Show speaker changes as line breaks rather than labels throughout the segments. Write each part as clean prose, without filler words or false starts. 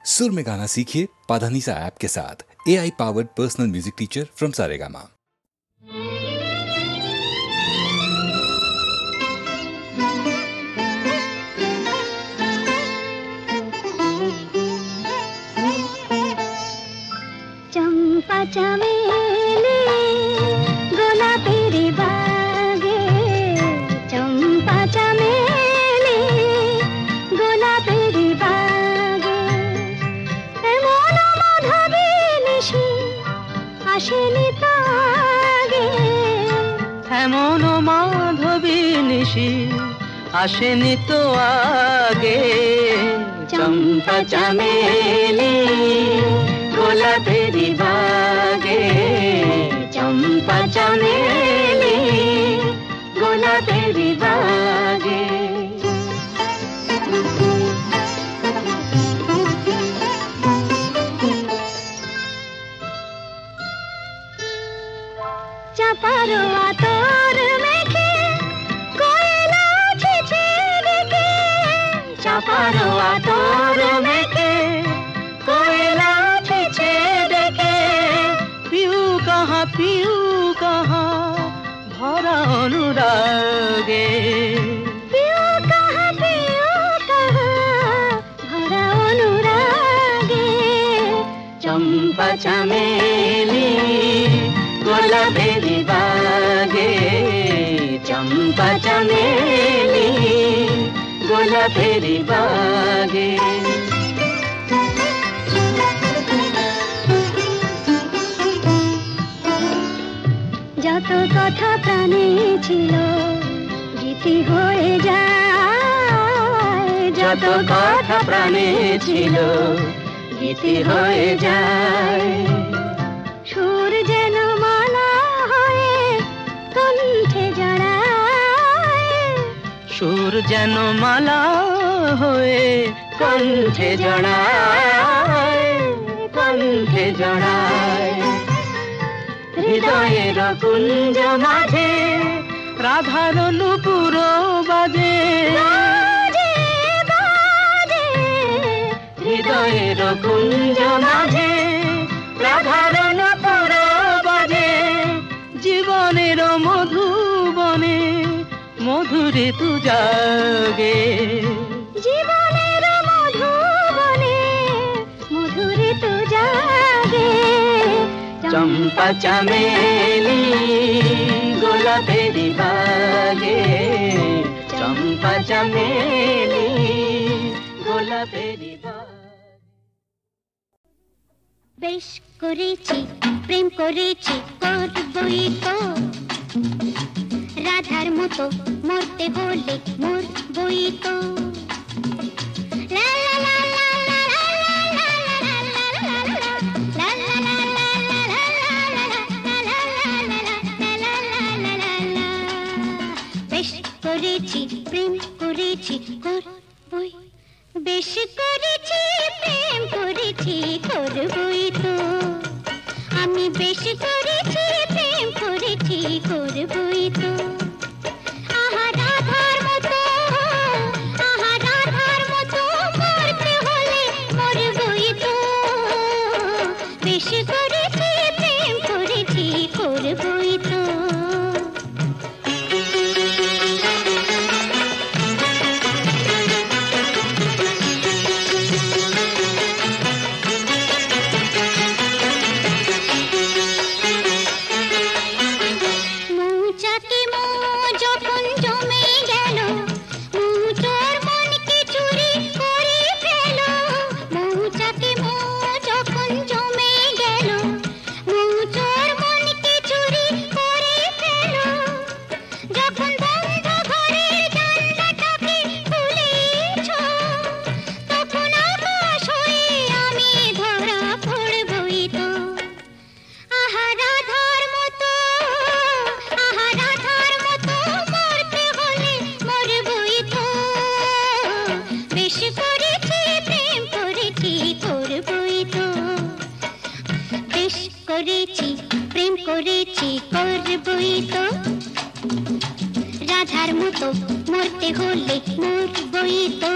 सुर में गाना सीखिए पाधानीसा ऐप के साथ। AI powered personal music teacher from Saregama.
चंपा चमेली गोलापेरी बागे, चंपा चमेली गोलापेरी बागे, एमन माधबी निশি আসেনি তো আগে,
এমন মাধবী নিশি আসেনি তো আগে।
চম্পা চমেলি গোলাপেরি বাগে, চম্পা চমেলি গোলাপেরি বাগে। চাপারো আতর মেখে কোয়েলা ছেছে ডেকে, চাপারো আতর মেখে কোয়েলা ছেছে ডেকে,
পিউ কাহা ভরা অনুরাগে,
পিউ কাহা ভরা অনুরাগে। চম্পা চমেলি গোলাপেরি বাগে, চম্পা চমেলি গোলাপেরি বাগে। যত কথা প্রাণে ছিল গীতি হয়ে যায়, যত কথা প্রাণে ছিল গীতি হয়ে যায়। সুর যেন মালা হয়ে কণ্ঠে জড়ায়,
সুর যেন মালা হয়ে
কণ্ঠে জড়ায়, কণ্ঠে জড়ায়। হৃদয়ের কুঞ্জ মাঝে
রাধার নূপুর বাজে,
বাজে বাজে। হৃদয়ের কুঞ্জ মাঝে রাধার নূপুর বাজে।
জীবনের মধুবনে মধুরে তু জাগে,
জীবনের মধুবনে মধুরে তু জাগে। চম্পা চমেলি গোলাপেরি বাগে, চম্পা চমেলি গোলাপেরি বাগে। বেশ করেছি প্রেম করেছি করবই তো, রাধার মতো মরতে হলে মরবই তো। করেছি প্রেম করেছি করবই, বেশ করেছি প্রেম করেছি করবই তো। আমি বেশ করেছি প্রেম করেছি করবই তো। আহা রাধার মতো, আহা রাধার মতো মরতে হলে মরবই তো। বেশ করেছি প্রেম করেছি করবই তো। রাধার মতো মরতে হলে মরবই তো।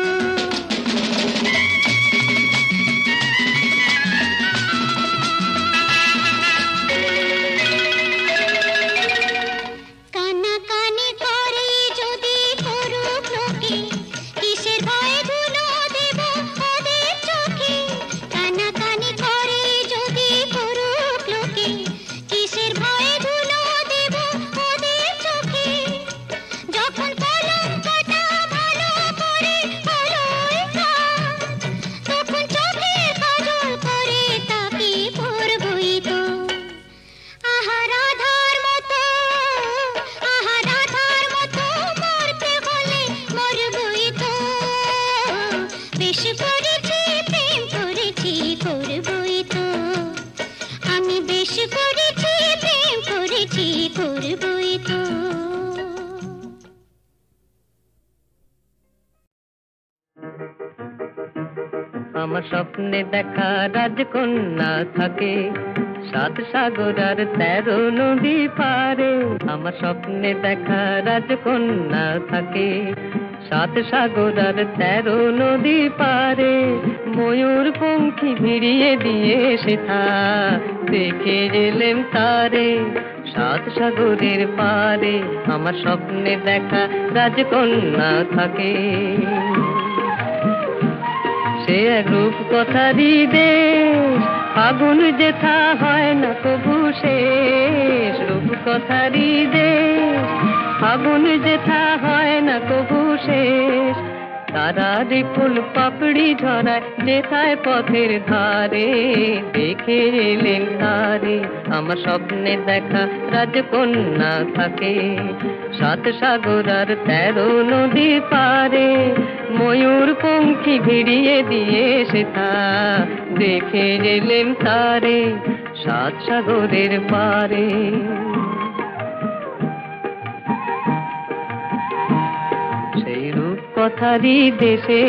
স্বপ্নে দেখা রাজকন্যা থাকে 7 সাগর আর 13 নদী পারে আমার স্বপ্নে দেখা রাজকন্যা থাকে 7 সাগর আর 13 নদী পারে ময়ূর পঙ্খী ভিড়িয়ে দিয়ে সেথা দেখে এলেম তারে 7 সাগরের পারে আমার স্বপ্নে দেখা রাজকন্যা থাকে সে এক রূপ কথারই দেশ ফাগুন যেথা হয় না কবু শেষ রূপ কথারই দেশ ফাগুন যেথা হয় না কবু শেষ তারারি ফুল পাপড়ি ঝরায় যেথায় পথের ধারে দেখে এলেন তারে আমার স্বপ্নে দেখা রাজকন্যা থাকে 7 সাগর আর 13 নদী পারে ময়ূর পঙ্খী ভিড়িয়ে দিয়ে সেথা দেখে এলেন তারে 7 সাগরের পারে সেই রূপ কথারই দেশে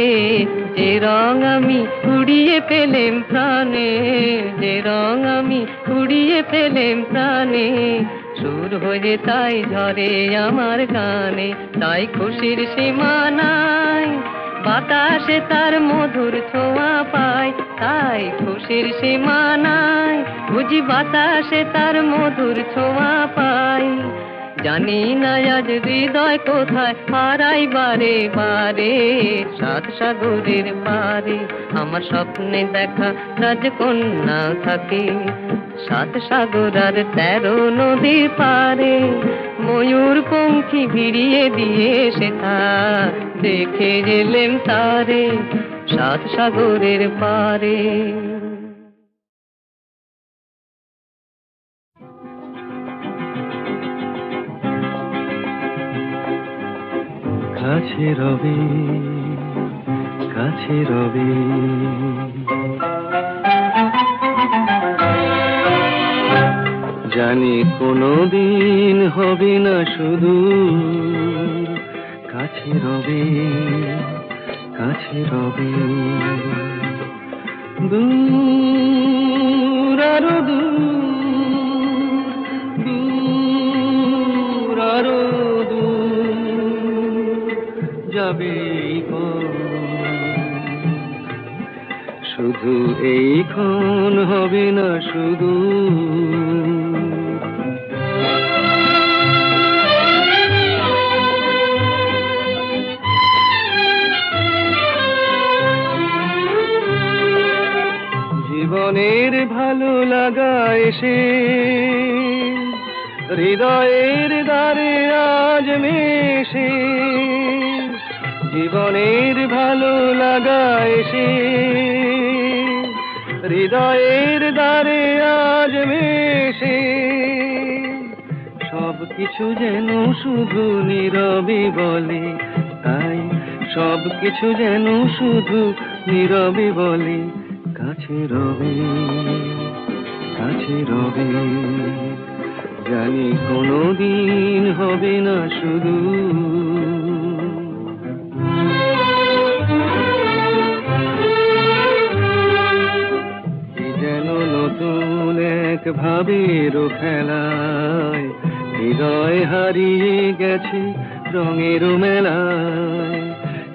যে রং আমি উড়িয়ে পেলেম প্রাণে যে রং আমি উড়িয়ে পেলেম প্রাণে সুর হয়ে তাই ঝরে আমার গানে তাই খুশির সীমা নাই বাতাসে তার মধুর ছোঁয়া পায় তাই খুশির সীমা নাই বুঝি বাতাসে তার মধুর ছোঁয়া পায় জানি না আজ হৃদয় কোথায় হারাই বারে বারে 7 সাগরের পারে আমার স্বপ্নে দেখা রাজকন্যা থাকে 7 সাগর আর 13 নদী পারে ময়ূর পঙ্খী ভিড়িয়ে দিয়ে সেথা দেখে এলেম তারে 7 সাগরের পারে
কাছে রবে কাছে রবে জানি কোনোদিন হবে না শুধু কাছে রবে কাছে রবে দূর আরো দূর আরো যাবে শুধু এইক্ষণ হবে না শুধু জীবনের ভালো লাগা এসে হৃদয়ের দ্বারে আজ মেশে জীবনের ভালো লাগা এসে হৃদয়ের দ্বারে আজ মেশে সব কিছু যেন শুধু নীরবে বলে তাই সব কিছু যেন শুধু নীরবে বলে কাছে রবে কাছে রবে জানি কোনোদিন হবে না শুধু যেন নতুন এক ভাবের খেলায় হৃদয় হারিয়ে গেছে রঙের মেলায়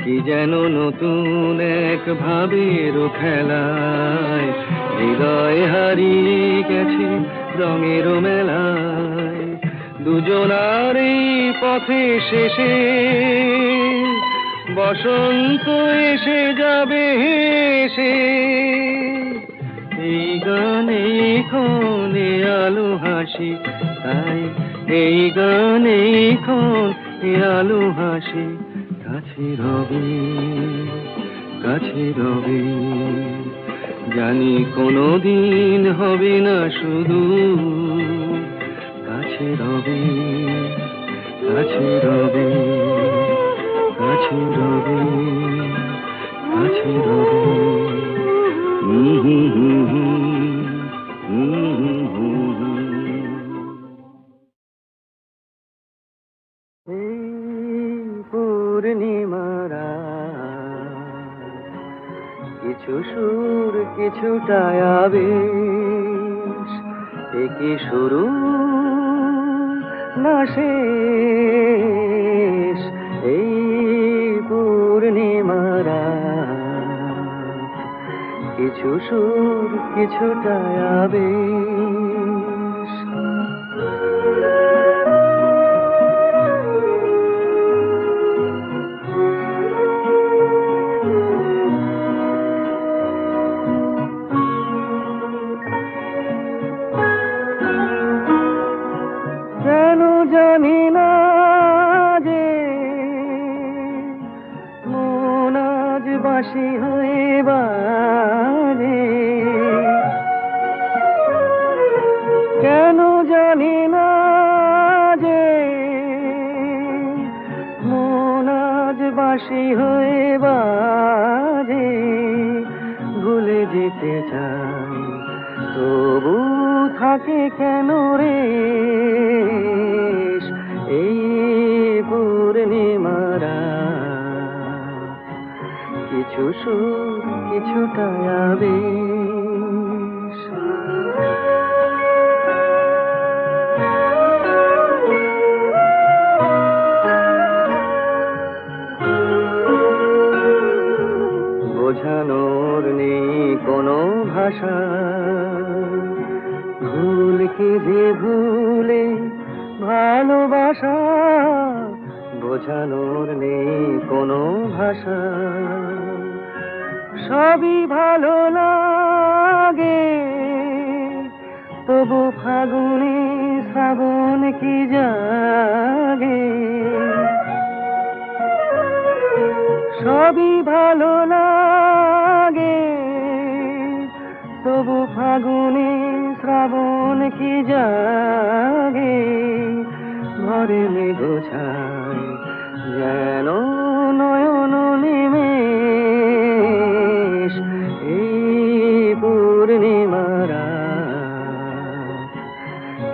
কি যেন নতুন এক ভাবের খেলায় হৃদয় হারিয়ে গেছে রঙের মেলায় দুজনার এই পথে শেষে বসন্ত এসে যাবে হেসে এই গানে ক্ষণে আলো হাসি তাই এই গানে ক্ষণে আলো হাসি কাছে রবে কাছে রবে জানি কোনোদিন হবে না শুধু কাছে রবে কাছে রবে কাছে রবে কাছে রবে পূর্ণিমারা কিছু সুর কিছুটা আবেশ, এ কি শুরু না শেষ? এই পূর্ণিমার রাত, কিছু সুর কিছুটা আবেশ। কেন জানি না যে মন আজ বাঁশি হয়ে বাজে, কেন জানি না যে মন আজ বাঁশি হয়ে বাজে। ভুলে যেতে চাই তবু থাকে কেন রে এই পূর্ণিমার রাত, কিছু সুর কিছুটা আবেশ। বোঝানোর নেই কোনো ভাষা, ভুল কি যে ভুলে ভালোবাসা। বোঝানোর নেই কোনো ভাষা, সবই ভালো লাগে তবু ফাগুনে শ্রাবণ কি জাগে। সবই ভালো লাগে তবু ফাগুনে শ্রাবণ কি জাগে। ঘরে মেঘোছায় যেন নয়ন নিমেষ, এই পূর্ণিমার রাত,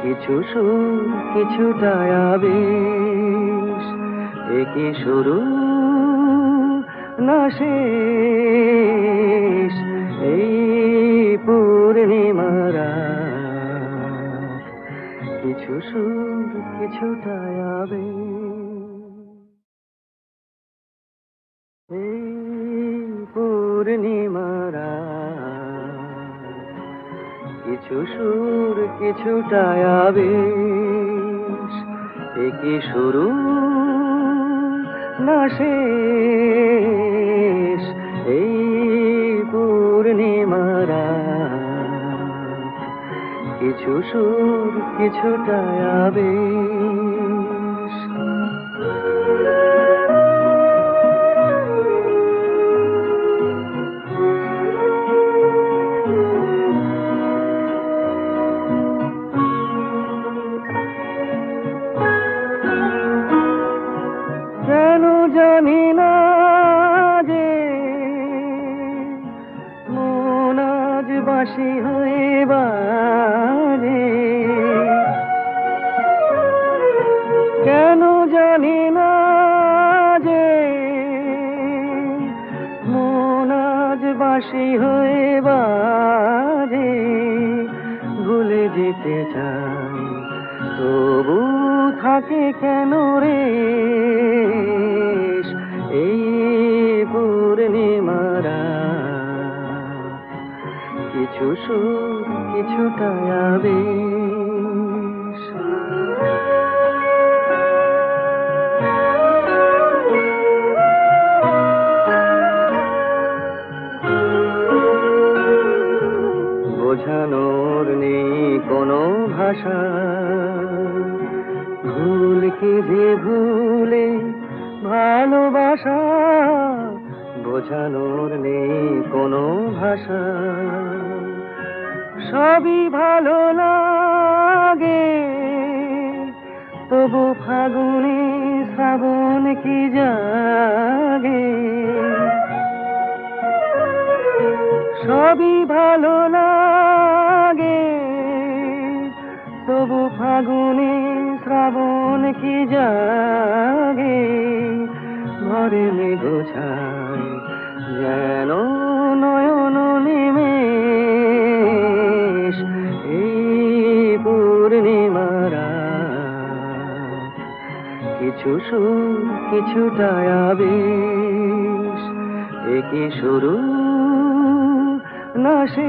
কিছু সুর কিছুটা আবেশ। এ কি শুরু না শেষ? এই পূর্ণিমার রাত, কিছু সুর কিছুটা আবেশ। এই পূর্ণিমার রাত, কিছু সুর কিছুটা আবেশ। এ কি শুরু না শেষ? এই পূর্ণিমার রাত, কিছু সুর কিছুটা আবেশ। কেন জানি না যে মন আজ বাঁশি হয়ে বাজে, কেন জানি না যে মন আজ বাঁশি হয়ে বাজে। ভুলে যেতে চাই তবু থাকে কেন রে এই পূর্ণিমার রাত, কিছু সুর কিছুটা আবেশ। বোঝানোর নেই কোনো ভাষা, ভুল কি যে ভুলে ভালোবাসা। বোঝানোর নেই কোনো ভাষা, সবই ভালো লাগে তবু ফাগুনে শ্রাবণ কি জাগে। সবই ভালো লাগে তবু ফাগুনে শ্রাবণ কি জাগে। ঘরে মেঘোছায় যেন নয়ন নিমেষ, কিছু সুর কিছুটা আবেশ, একে শুরু না শেষ,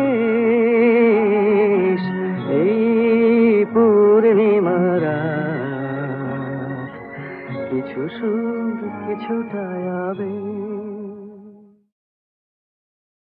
এই পূর্ণিমার রাত, কিছু সুর কিছুটা আবেশ।